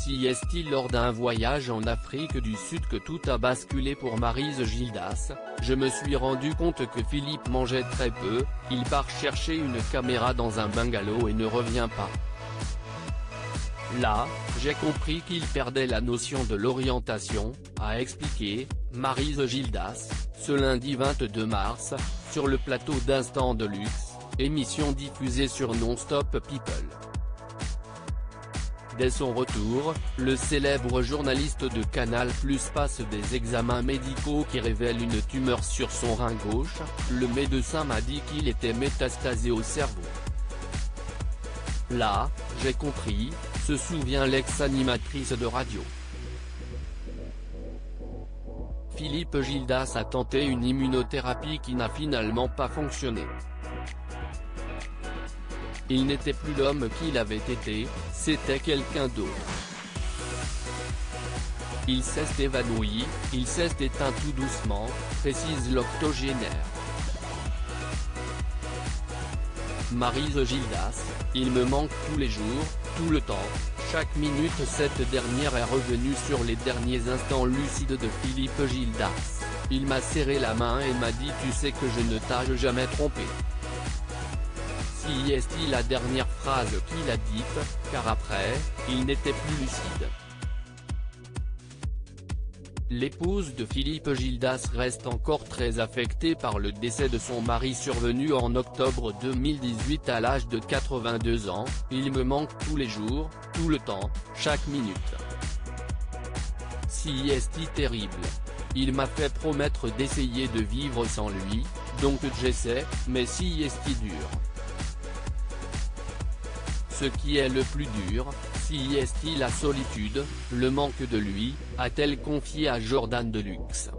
Si est-il lors d'un voyage en Afrique du Sud que tout a basculé pour Maryse Gildas, je me suis rendu compte que Philippe mangeait très peu, il part chercher une caméra dans un bungalow et ne revient pas. Là, j'ai compris qu'il perdait la notion de l'orientation, a expliqué Maryse Gildas, ce lundi 22 mars, sur le plateau d'Instant de Luxe, émission diffusée sur Non-Stop People. Dès son retour, le célèbre journaliste de Canal+ passe des examens médicaux qui révèlent une tumeur sur son rein gauche, le médecin m'a dit qu'il était métastasé au cerveau. Là, j'ai compris, se souvient l'ex-animatrice de radio. Philippe Gildas a tenté une immunothérapie qui n'a finalement pas fonctionné. Il n'était plus l'homme qu'il avait été, c'était quelqu'un d'autre. Il s'est évanoui, il s'est éteint tout doucement, précise l'octogénaire. Maryse Gildas, il me manque tous les jours, tout le temps, chaque minute. Cette dernière est revenue sur les derniers instants lucides de Philippe Gildas. Il m'a serré la main et m'a dit « Tu sais que je ne t'ai jamais trompé ». Si est-il la dernière phrase qu'il a dite, car après, il n'était plus lucide. L'épouse de Philippe Gildas reste encore très affectée par le décès de son mari survenu en octobre 2018 à l'âge de 82 ans, il me manque tous les jours, tout le temps, chaque minute. Si est-il terrible. Il m'a fait promettre d'essayer de vivre sans lui, donc j'essaie, mais si est-il dur. Ce qui est le plus dur, si est-il la solitude, le manque de lui, a-t-elle confié à Jordan Deluxe.